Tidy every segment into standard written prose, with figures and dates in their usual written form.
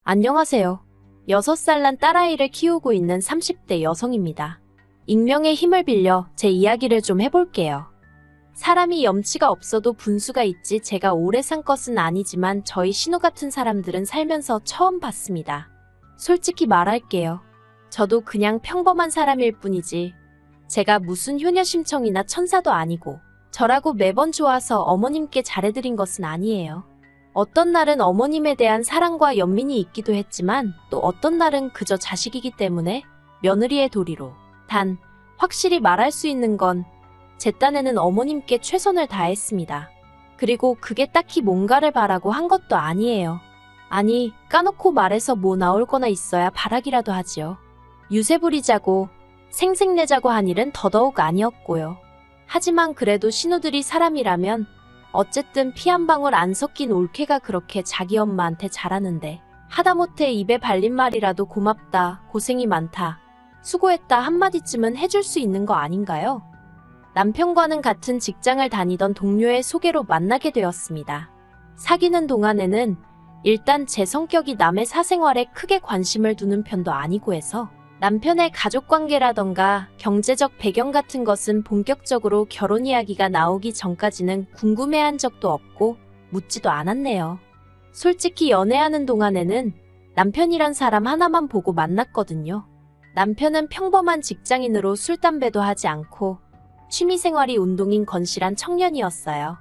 안녕하세요. 6살 난 딸아이를 키우고 있는 30대 여성입니다. 익명의 힘을 빌려 제 이야기를 좀 해볼게요. 사람이 염치가 없어도 분수가 있지 제가 오래 산 것은 아니지만 저희 신우 같은 사람들은 살면서 처음 봤습니다. 솔직히 말할게요. 저도 그냥 평범한 사람일 뿐이지 제가 무슨 효녀심청이나 천사도 아니고 저라고 매번 좋아서 어머님께 잘해드린 것은 아니에요. 어떤 날은 어머님에 대한 사랑과 연민이 있기도 했지만 또 어떤 날은 그저 자식이기 때문에 며느리의 도리로. 단, 확실히 말할 수 있는 건 제 딴에는 어머님께 최선을 다했습니다. 그리고 그게 딱히 뭔가를 바라고 한 것도 아니에요. 아니, 까놓고 말해서 뭐 나올 거나 있어야 바라기라도 하지요. 유세 부리자고 생색내자고 한 일은 더더욱 아니었고요. 하지만 그래도 신우들이 사람이라면 어쨌든 피 한 방울 안 섞인 올케가 그렇게 자기 엄마한테 잘하는데 하다못해 입에 발린 말이라도 고맙다, 고생이 많다, 수고했다 한마디쯤은 해줄 수 있는 거 아닌가요? 남편과는 같은 직장을 다니던 동료의 소개로 만나게 되었습니다. 사귀는 동안에는 일단 제 성격이 남의 사생활에 크게 관심을 두는 편도 아니고 해서 남편의 가족관계라던가 경제적 배경 같은 것은 본격적으로 결혼 이야기가 나오기 전까지는 궁금해한 적도 없고 묻지도 않았네요. 솔직히 연애하는 동안에는 남편이란 사람 하나만 보고 만났거든요. 남편은 평범한 직장인으로 술, 담배도 하지 않고 취미생활이 운동인 건실한 청년이었어요.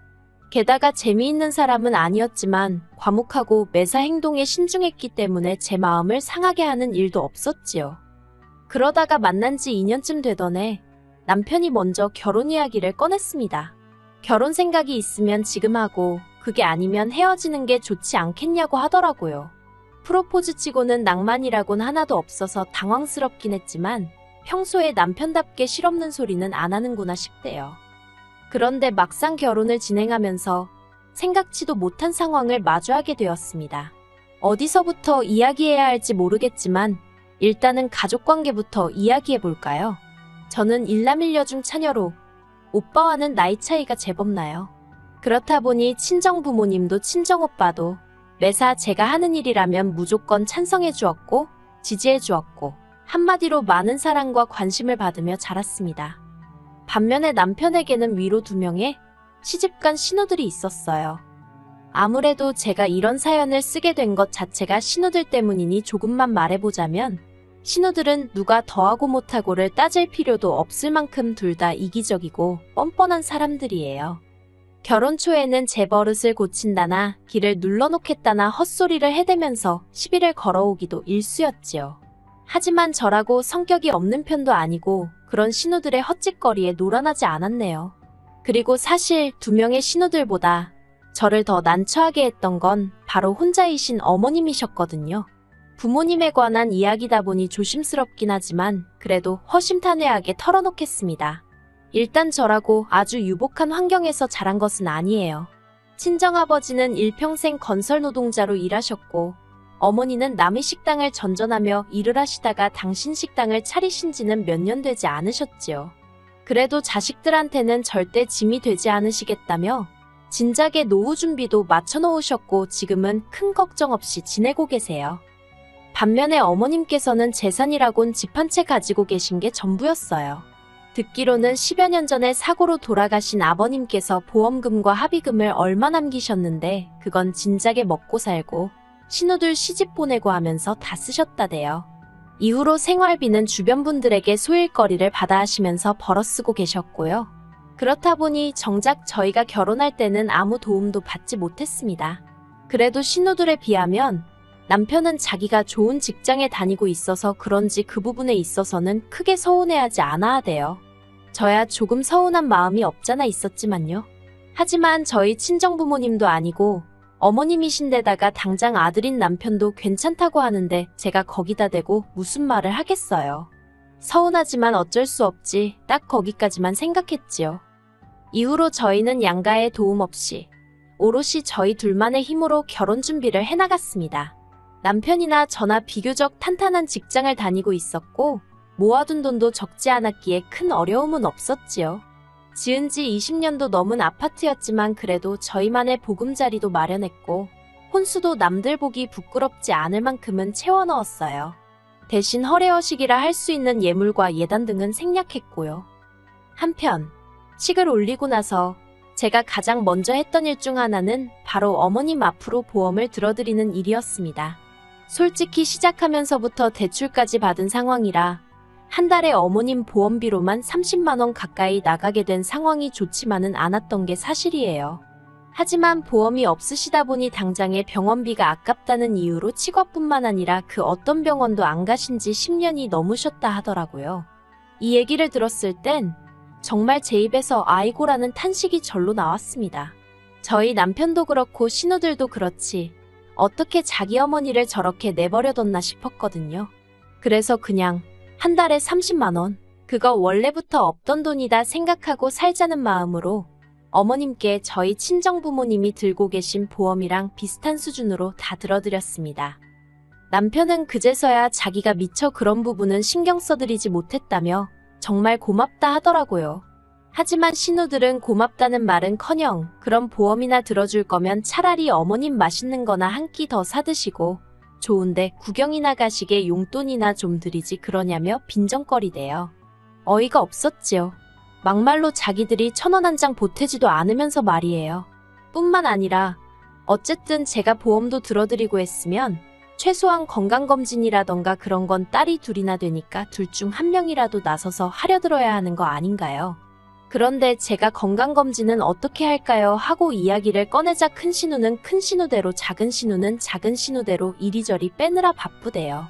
게다가 재미있는 사람은 아니었지만 과묵하고 매사 행동에 신중했기 때문에 제 마음을 상하게 하는 일도 없었지요. 그러다가 만난 지 2년쯤 되던 해 남편이 먼저 결혼 이야기를 꺼냈습니다. 결혼 생각이 있으면 지금 하고 그게 아니면 헤어지는 게 좋지 않겠냐고 하더라고요. 프로포즈 치고는 낭만이라곤 하나도 없어서 당황스럽긴 했지만 평소에 남편답게 실없는 소리는 안 하는구나 싶대요. 그런데 막상 결혼을 진행하면서 생각지도 못한 상황을 마주하게 되었습니다. 어디서부터 이야기해야 할지 모르겠지만 일단은 가족관계부터 이야기해볼까요? 저는 일남일녀 차녀로 오빠와는 나이 차이가 제법 나요. 그렇다 보니 친정부모님도 친정오빠도 매사 제가 하는 일이라면 무조건 찬성해 주었고 지지해 주었고 한마디로 많은 사랑과 관심을 받으며 자랐습니다. 반면에 남편에게는 위로 2명의 시집간 신우들이 있었어요. 아무래도 제가 이런 사연을 쓰게 된 것 자체가 신우들 때문이니 조금만 말해보자면 신우들은 누가 더하고 못하고를 따질 필요도 없을 만큼 둘 다 이기적이고 뻔뻔한 사람들이에요. 결혼 초에는 제 버릇을 고친다나 길을 눌러놓겠다나 헛소리를 해대면서 시비를 걸어오기도 일쑤였지요. 하지만 저라고 성격이 없는 편도 아니고 그런 신우들의 헛짓거리에 노란하지 않았네요. 그리고 사실 2명의 신우들보다 저를 더 난처하게 했던 건 바로 혼자이신 어머님이셨거든요. 부모님에 관한 이야기다 보니 조심스럽긴 하지만 그래도 허심탄회하게 털어놓겠습니다. 일단 저라고 아주 유복한 환경에서 자란 것은 아니에요. 친정아버지는 일평생 건설 노동자로 일하셨고 어머니는 남의 식당을 전전하며 일을 하시다가 당신 식당을 차리신 지는 몇 년 되지 않으셨지요. 그래도 자식들한테는 절대 짐이 되지 않으시겠다며 진작에 노후 준비도 맞춰놓으셨고 지금은 큰 걱정 없이 지내고 계세요. 반면에 어머님께서는 재산이라곤 집 한 채 가지고 계신 게 전부였어요. 듣기로는 10여 년 전에 사고로 돌아가신 아버님께서 보험금과 합의금을 얼마 남기셨는데 그건 진작에 먹고 살고 신우들 시집 보내고 하면서 다 쓰셨다대요. 이후로 생활비는 주변 분들에게 소일거리를 받아 하시면서 벌어 쓰고 계셨고요. 그렇다 보니 정작 저희가 결혼할 때는 아무 도움도 받지 못했습니다. 그래도 신우들에 비하면 남편은 자기가 좋은 직장에 다니고 있어서 그런지 그 부분에 있어서는 크게 서운해하지 않아 하대요. 저야 조금 서운한 마음이 없잖아 있었지만요. 하지만 저희 친정부모님도 아니고 어머님이신데다가 당장 아들인 남편도 괜찮다고 하는데 제가 거기다 대고 무슨 말을 하겠어요. 서운하지만 어쩔 수 없지 딱 거기까지만 생각했지요. 이후로 저희는 양가의 도움 없이 오롯이 저희 둘만의 힘으로 결혼 준비를 해나갔습니다. 남편이나 저나 비교적 탄탄한 직장을 다니고 있었고 모아둔 돈도 적지 않았기에 큰 어려움은 없었지요. 지은 지 20년도 넘은 아파트였지만 그래도 저희만의 보금자리도 마련했고 혼수도 남들 보기 부끄럽지 않을 만큼은 채워 넣었어요. 대신 허례허식이라 할 수 있는 예물과 예단 등은 생략했고요. 한편 식을 올리고 나서 제가 가장 먼저 했던 일 중 하나는 바로 어머님 앞으로 보험을 들어드리는 일이었습니다. 솔직히 시작하면서부터 대출까지 받은 상황이라 한 달에 어머님 보험비로만 30만 원 가까이 나가게 된 상황이 좋지만은 않았던 게 사실이에요. 하지만 보험이 없으시다 보니 당장의 병원비가 아깝다는 이유로 치과뿐만 아니라 그 어떤 병원도 안 가신 지 10년이 넘으셨다 하더라고요. 이 얘기를 들었을 땐 정말 제 입에서 아이고라는 탄식이 절로 나왔습니다. 저희 남편도 그렇고 신우들도 그렇지 어떻게 자기 어머니를 저렇게 내버려뒀나 싶었거든요. 그래서 그냥 한 달에 30만 원, 그거 원래부터 없던 돈이다 생각하고 살자는 마음으로 어머님께 저희 친정부모님이 들고 계신 보험이랑 비슷한 수준으로 다 들어드렸습니다. 남편은 그제서야 자기가 미처 그런 부분은 신경 써드리지 못했다며 정말 고맙다 하더라고요. 하지만 신우들은 고맙다는 말은커녕 그런 보험이나 들어줄 거면 차라리 어머님 맛있는 거나 한 끼 더 사드시고 좋은데 구경이나 가시게 용돈이나 좀 드리지 그러냐며 빈정거리대요. 어이가 없었지요. 막말로 자기들이 1,000원 한 장 보태지도 않으면서 말이에요. 뿐만 아니라 어쨌든 제가 보험도 들어드리고 했으면 최소한 건강검진이라던가 그런 건 딸이 둘이나 되니까 둘 중 한 명이라도 나서서 하려들어야 하는 거 아닌가요? 그런데 제가 건강검진은 어떻게 할까요? 하고 이야기를 꺼내자 큰 신우는 큰 신우대로 작은 신우는 작은 신우대로 이리저리 빼느라 바쁘대요.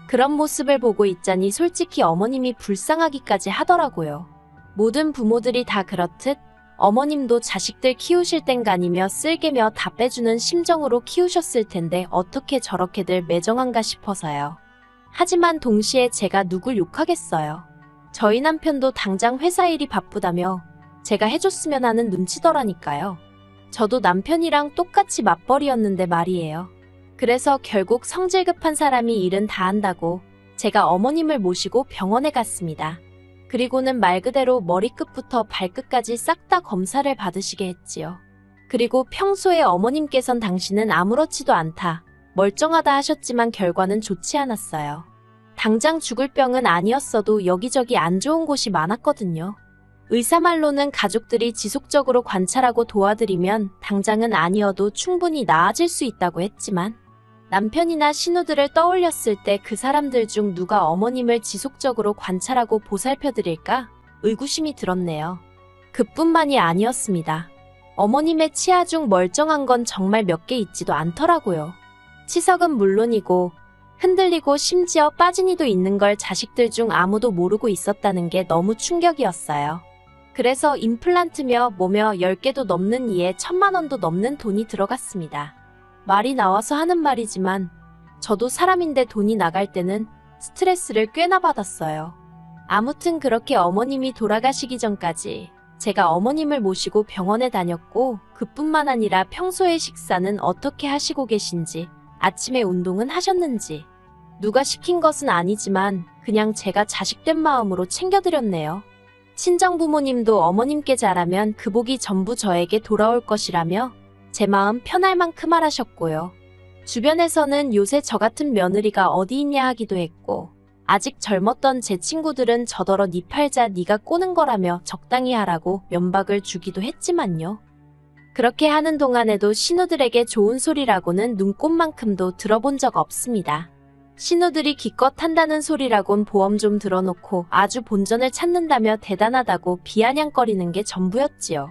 그런 모습을 보고 있자니 솔직히 어머님이 불쌍하기까지 하더라고요. 모든 부모들이 다 그렇듯 어머님도 자식들 키우실 땐간이며 쓸개며 다 빼주는 심정으로 키우셨을 텐데 어떻게 저렇게들 매정한가 싶어서요. 하지만 동시에 제가 누굴 욕하겠어요. 저희 남편도 당장 회사 일이 바쁘다며 제가 해줬으면 하는 눈치더라니까요. 저도 남편이랑 똑같이 맞벌이였는데 말이에요. 그래서 결국 성질 급한 사람이 일은 다 한다고 제가 어머님을 모시고 병원에 갔습니다. 그리고는 말 그대로 머리끝부터 발끝까지 싹 다 검사를 받으시게 했지요. 그리고 평소에 어머님께선 당신은 아무렇지도 않다, 멀쩡하다 하셨지만 결과는 좋지 않았어요. 당장 죽을 병은 아니었어도 여기저기 안 좋은 곳이 많았거든요. 의사 말로는 가족들이 지속적으로 관찰하고 도와드리면 당장은 아니어도 충분히 나아질 수 있다고 했지만 남편이나 신우들을 떠올렸을 때 그 사람들 중 누가 어머님을 지속적으로 관찰하고 보살펴드릴까 의구심이 들었네요. 그뿐만이 아니었습니다. 어머님의 치아 중 멀쩡한 건 정말 몇 개 있지도 않더라고요. 치석은 물론이고 흔들리고 심지어 빠진 이도 있는 걸 자식들 중 아무도 모르고 있었다는 게 너무 충격이었어요. 그래서 임플란트며 뭐며 10개도 넘는 이에 1,000만 원도 넘는 돈이 들어갔습니다. 말이 나와서 하는 말이지만 저도 사람인데 돈이 나갈 때는 스트레스를 꽤나 받았어요. 아무튼 그렇게 어머님이 돌아가시기 전까지 제가 어머님을 모시고 병원에 다녔고 그뿐만 아니라 평소에 식사는 어떻게 하시고 계신지, 아침에 운동은 하셨는지, 누가 시킨 것은 아니지만 그냥 제가 자식된 마음으로 챙겨드렸네요. 친정부모님도 어머님께 잘하면 그 복이 전부 저에게 돌아올 것이라며 제 마음 편할 만큼 하라셨고요. 주변에서는 요새 저 같은 며느리가 어디 있냐 하기도 했고 아직 젊었던 제 친구들은 저더러 니 팔자 니가 꼬는 거라며 적당히 하라고 면박을 주기도 했지만요. 그렇게 하는 동안에도 신우들에게 좋은 소리라고는 눈꼽만큼도 들어본 적 없습니다. 신우들이 기껏 한다는 소리라곤 보험 좀 들어놓고 아주 본전을 찾는다며 대단하다고 비아냥거리는 게 전부였지요.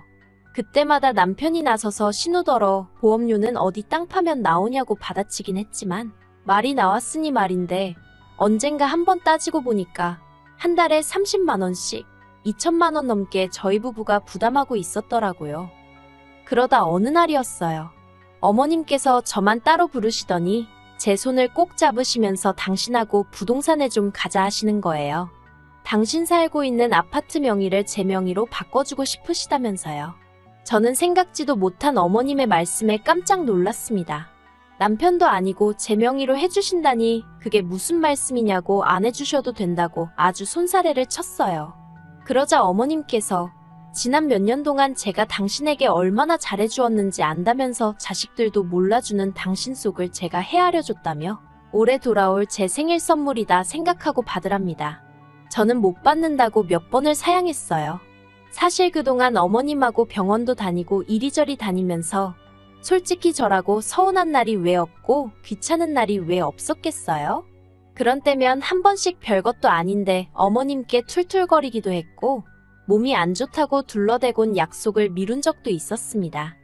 그때마다 남편이 나서서 신우더러 보험료는 어디 땅 파면 나오냐고 받아치긴 했지만 말이 나왔으니 말인데 언젠가 한번 따지고 보니까 한 달에 30만 원씩 2천만 원 넘게 저희 부부가 부담하고 있었더라고요. 그러다 어느 날이었어요. 어머님께서 저만 따로 부르시더니 제 손을 꼭 잡으시면서 당신하고 부동산에 좀 가자 하시는 거예요. 당신 살고 있는 아파트 명의를 제 명의로 바꿔주고 싶으시다면서요. 저는 생각지도 못한 어머님의 말씀에 깜짝 놀랐습니다. 남편도 아니고 제 명의로 해주신다니 그게 무슨 말씀이냐고 안 해주셔도 된다고 아주 손사래를 쳤어요. 그러자 어머님께서 지난 몇 년 동안 제가 당신에게 얼마나 잘해주었는지 안다면서 자식들도 몰라주는 당신 속을 제가 헤아려 줬다며 올해 돌아올 제 생일 선물이다 생각하고 받으랍니다. 저는 못 받는다고 몇 번을 사양했어요. 사실 그동안 어머님하고 병원도 다니고 이리저리 다니면서 솔직히 저라고 서운한 날이 왜 없고 귀찮은 날이 왜 없었겠어요? 그런 때면 한 번씩 별것도 아닌데 어머님께 툴툴거리기도 했고 몸이 안 좋다고 둘러대곤 약속을 미룬 적도 있었습니다.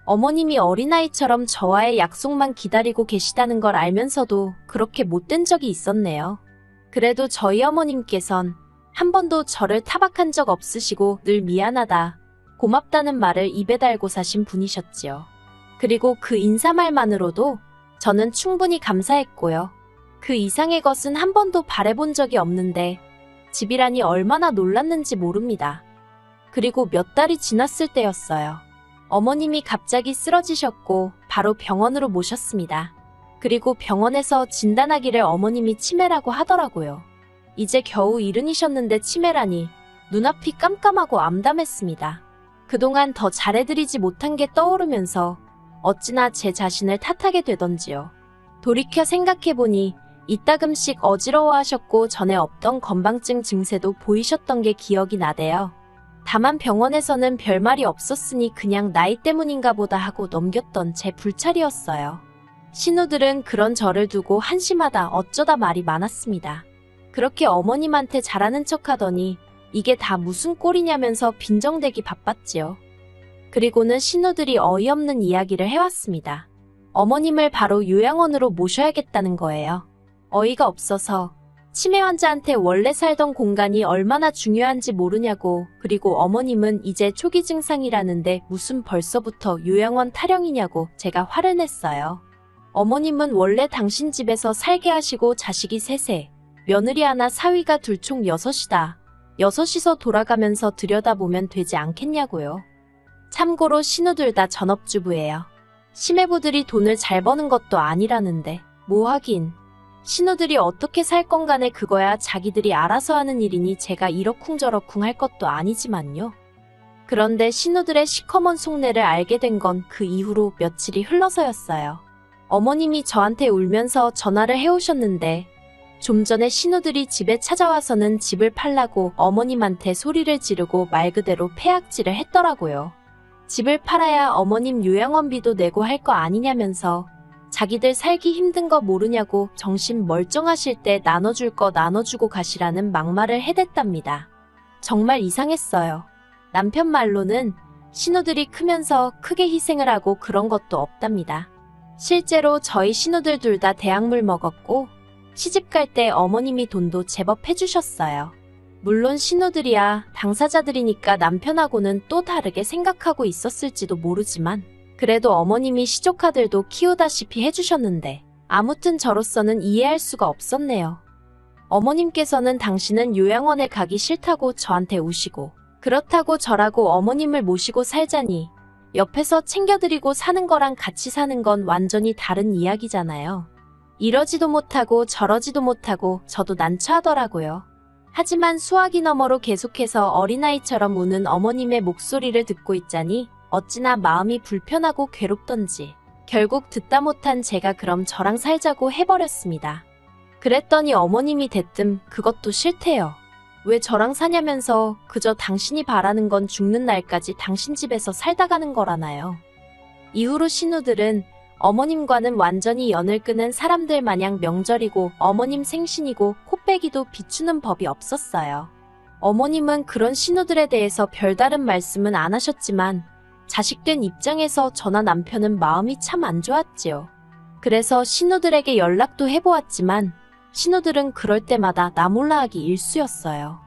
어머님이 어린아이처럼 저와의 약속만 기다리고 계시다는 걸 알면서도 그렇게 못된 적이 있었네요. 그래도 저희 어머님께선 한 번도 저를 타박한 적 없으시고 늘 미안하다, 고맙다는 말을 입에 달고 사신 분이셨지요. 그리고 그 인사말만으로도 저는 충분히 감사했고요. 그 이상의 것은 한 번도 바라본 적이 없는데 집이라니 얼마나 놀랐는지 모릅니다. 그리고 몇 달이 지났을 때였어요. 어머님이 갑자기 쓰러지셨고 바로 병원으로 모셨습니다. 그리고 병원에서 진단하기를 어머님이 치매라고 하더라고요. 이제 겨우 70이셨는데 치매라니 눈앞이 깜깜하고 암담했습니다. 그동안 더 잘해드리지 못한 게 떠오르면서 어찌나 제 자신을 탓하게 되던지요. 돌이켜 생각해보니 이따금씩 어지러워하셨고 전에 없던 건망증 증세도 보이셨던 게 기억이 나대요. 다만 병원에서는 별말이 없었으니 그냥 나이 때문인가 보다 하고 넘겼던 제 불찰이었어요. 신우들은 그런 저를 두고 한심하다 어쩌다 말이 많았습니다. 그렇게 어머님한테 잘하는 척하더니 이게 다 무슨 꼴이냐면서 빈정대기 바빴지요. 그리고는 신우들이 어이없는 이야기를 해왔습니다. 어머님을 바로 요양원으로 모셔야겠다는 거예요. 어이가 없어서 치매 환자한테 원래 살던 공간이 얼마나 중요한지 모르냐고, 그리고 어머님은 이제 초기 증상이라는데 무슨 벌써부터 요양원 타령이냐고 제가 화를 냈어요. 어머님은 원래 당신 집에서 살게 하시고 자식이 셋에 며느리 하나 사위가 둘 총 6이다. 6이서 돌아가면서 들여다보면 되지 않겠냐고요. 참고로 신우들 다 전업주부예요. 시매부들이 돈을 잘 버는 것도 아니라는데 뭐 하긴. 신우들이 어떻게 살 건 간에 그거야 자기들이 알아서 하는 일이니 제가 이러쿵저러쿵 할 것도 아니지만요. 그런데 신우들의 시커먼 속내를 알게 된 건 그 이후로 며칠이 흘러서였어요. 어머님이 저한테 울면서 전화를 해오셨는데 좀 전에 신우들이 집에 찾아와서는 집을 팔라고 어머님한테 소리를 지르고 말 그대로 폐악질을 했더라고요. 집을 팔아야 어머님 요양원비도 내고 할 거 아니냐면서 자기들 살기 힘든 거 모르냐고 정신 멀쩡하실 때 나눠줄 거 나눠주고 가시라는 막말을 해댔답니다. 정말 이상했어요. 남편 말로는 신우들이 크면서 크게 희생을 하고 그런 것도 없답니다. 실제로 저희 신우들 둘 다 대학물 먹었고 시집 갈 때 어머님이 돈도 제법 해주셨어요. 물론 신우들이야 당사자들이니까 남편하고는 또 다르게 생각하고 있었을지도 모르지만 그래도 어머님이 시조카들도 키우다시피 해주셨는데 아무튼 저로서는 이해할 수가 없었네요. 어머님께서는 당신은 요양원에 가기 싫다고 저한테 우시고 그렇다고 저라고 어머님을 모시고 살자니 옆에서 챙겨드리고 사는 거랑 같이 사는 건 완전히 다른 이야기잖아요. 이러지도 못하고 저러지도 못하고 저도 난처하더라고요. 하지만 수화기 너머로 계속해서 어린아이처럼 우는 어머님의 목소리를 듣고 있자니 어찌나 마음이 불편하고 괴롭던지 결국 듣다 못한 제가 그럼 저랑 살자고 해버렸습니다. 그랬더니 어머님이 대뜸 그것도 싫대요. 왜 저랑 사냐면서 그저 당신이 바라는 건 죽는 날까지 당신 집에서 살다 가는 거라나요. 이후로 신우들은 어머님과는 완전히 연을 끄는 사람들 마냥 명절이고 어머님 생신이고 코빼기도 비추는 법이 없었어요. 어머님은 그런 신우들에 대해서 별다른 말씀은 안 하셨지만 자식된 입장에서 저나 남편은 마음이 참 안 좋았지요. 그래서 신우들에게 연락도 해보았지만 신우들은 그럴 때마다 나 몰라 하기 일쑤였어요.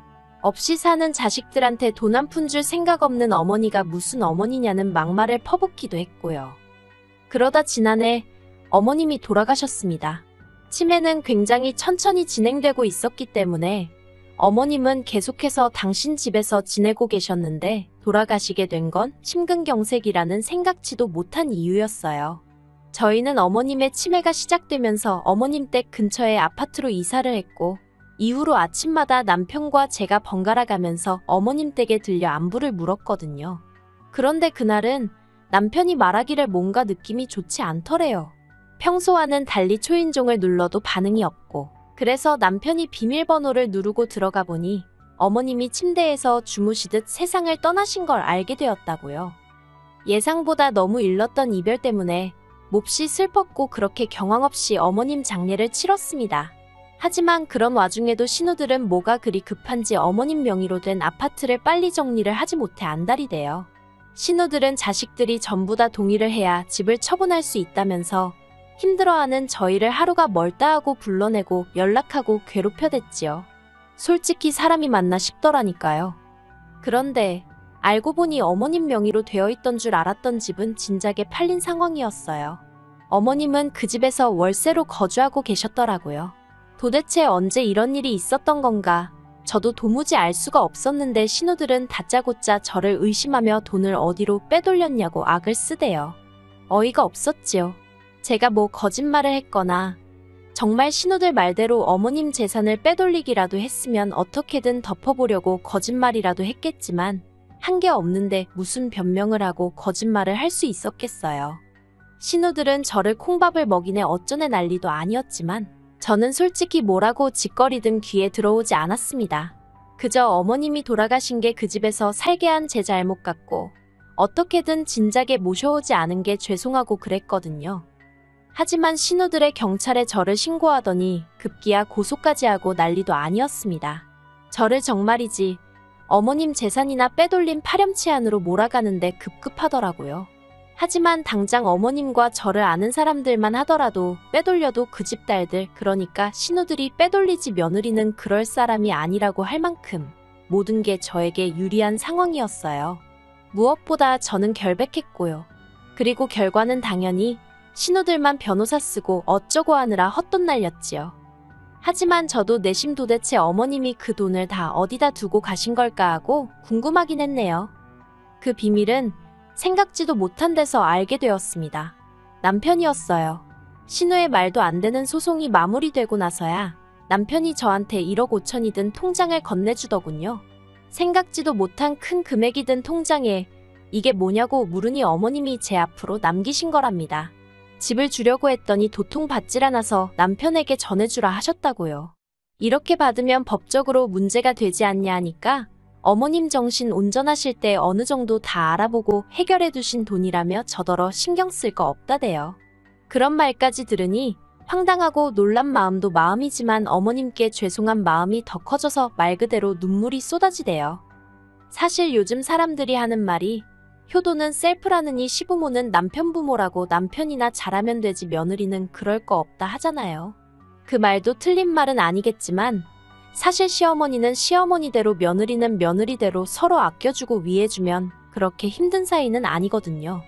없이 사는 자식들한테 돈 한 푼 줄 생각 없는 어머니가 무슨 어머니냐는 막말을 퍼붓기도 했고요. 그러다 지난해 어머님이 돌아가셨습니다. 치매는 굉장히 천천히 진행되고 있었기 때문에 어머님은 계속해서 당신 집에서 지내고 계셨는데 돌아가시게 된 건 심근경색이라는 생각지도 못한 이유였어요. 저희는 어머님의 치매가 시작되면서 어머님 댁 근처에 아파트로 이사를 했고 이후로 아침마다 남편과 제가 번갈아 가면서 어머님 댁에 들려 안부를 물었거든요. 그런데 그날은 남편이 말하기를 뭔가 느낌이 좋지 않더래요. 평소와는 달리 초인종을 눌러도 반응이 없고, 그래서 남편이 비밀번호를 누르고 들어가 보니 어머님이 침대에서 주무시듯 세상을 떠나신 걸 알게 되었다고요. 예상보다 너무 일렀던 이별 때문에 몹시 슬펐고 그렇게 경황 없이 어머님 장례를 치렀습니다. 하지만 그런 와중에도 신우들은 뭐가 그리 급한지 어머님 명의로 된 아파트를 빨리 정리를 하지 못해 안달이 돼요. 신우들은 자식들이 전부 다 동의를 해야 집을 처분할 수 있다면서 힘들어하는 저희를 하루가 멀다 하고 불러내고 연락하고 괴롭혀댔지요. 솔직히 사람이 맞나 싶더라니까요. 그런데 알고 보니 어머님 명의로 되어 있던 줄 알았던 집은 진작에 팔린 상황이었어요. 어머님은 그 집에서 월세로 거주하고 계셨더라고요. 도대체 언제 이런 일이 있었던 건가? 저도 도무지 알 수가 없었는데 신우들은 다짜고짜 저를 의심하며 돈을 어디로 빼돌렸냐고 악을 쓰대요. 어이가 없었지요. 제가 뭐 거짓말을 했거나 정말 신우들 말대로 어머님 재산을 빼돌리기라도 했으면 어떻게든 덮어보려고 거짓말이라도 했겠지만 한 게 없는데 무슨 변명을 하고 거짓말을 할 수 있었겠어요. 신우들은 저를 콩밥을 먹이네 어쩌네 난리도 아니었지만 저는 솔직히 뭐라고 짓거리든 귀에 들어오지 않았습니다. 그저 어머님이 돌아가신 게 그 집에서 살게 한 제 잘못 같고 어떻게든 진작에 모셔오지 않은 게 죄송하고 그랬거든요. 하지만 신우들의 경찰에 저를 신고하더니 급기야 고소까지 하고 난리도 아니었습니다. 저를 정말이지 어머님 재산이나 빼돌림 파렴치 안으로 몰아가는데 급급하더라고요. 하지만 당장 어머님과 저를 아는 사람들만 하더라도 빼돌려도 그 집 딸들, 그러니까 신우들이 빼돌리지 며느리는 그럴 사람이 아니라고 할 만큼 모든 게 저에게 유리한 상황이었어요. 무엇보다 저는 결백했고요. 그리고 결과는 당연히 신우들만 변호사 쓰고 어쩌고 하느라 헛돈 날렸지요. 하지만 저도 내심 도대체 어머님이 그 돈을 다 어디다 두고 가신 걸까 하고 궁금하긴 했네요. 그 비밀은 생각지도 못한 데서 알게 되었습니다. 남편이었어요. 신우의 말도 안 되는 소송이 마무리되고 나서야 남편이 저한테 1억 5천이 든 통장을 건네주더군요. 생각지도 못한 큰 금액이 든 통장에 이게 뭐냐고 물으니 어머님이 제 앞으로 남기신 거랍니다. 집을 주려고 했더니 도통 받질 않아서 남편에게 전해주라 하셨다고요. 이렇게 받으면 법적으로 문제가 되지 않냐 하니까 어머님 정신 온전하실 때 어느 정도 다 알아보고 해결해 두신 돈이라며 저더러 신경 쓸 거 없다대요. 그런 말까지 들으니 황당하고 놀란 마음도 마음이지만 어머님께 죄송한 마음이 더 커져서 말 그대로 눈물이 쏟아지대요. 사실 요즘 사람들이 하는 말이 효도는 셀프라느니 시부모는 남편 부모라고 남편이나 잘하면 되지 며느리는 그럴 거 없다 하잖아요. 그 말도 틀린 말은 아니겠지만 사실 시어머니는 시어머니대로 며느리는 며느리대로 서로 아껴주고 위해주면 그렇게 힘든 사이는 아니거든요.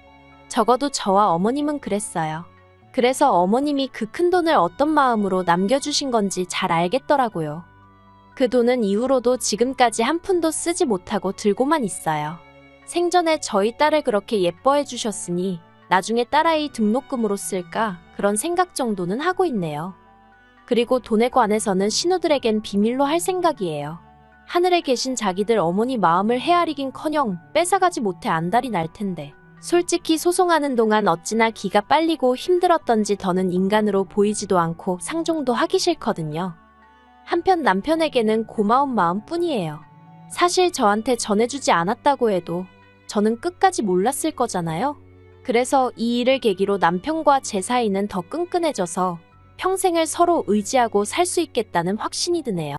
적어도 저와 어머님은 그랬어요. 그래서 어머님이 그 큰 돈을 어떤 마음으로 남겨주신 건지 잘 알겠더라고요. 그 돈은 이후로도 지금까지 한 푼도 쓰지 못하고 들고만 있어요. 생전에 저희 딸을 그렇게 예뻐해 주셨으니 나중에 딸아이 등록금으로 쓸까 그런 생각 정도는 하고 있네요. 그리고 돈에 관해서는 신우들에겐 비밀로 할 생각이에요. 하늘에 계신 자기들 어머니 마음을 헤아리긴커녕 뺏어가지 못해 안달이 날 텐데 솔직히 소송하는 동안 어찌나 기가 빨리고 힘들었던지 더는 인간으로 보이지도 않고 상종도 하기 싫거든요. 한편 남편에게는 고마운 마음뿐이에요. 사실 저한테 전해주지 않았다고 해도 저는 끝까지 몰랐을 거잖아요. 그래서 이 일을 계기로 남편과 제 사이는 더 끈끈해져서 평생을 서로 의지하고 살 수 있겠다는 확신이 드네요.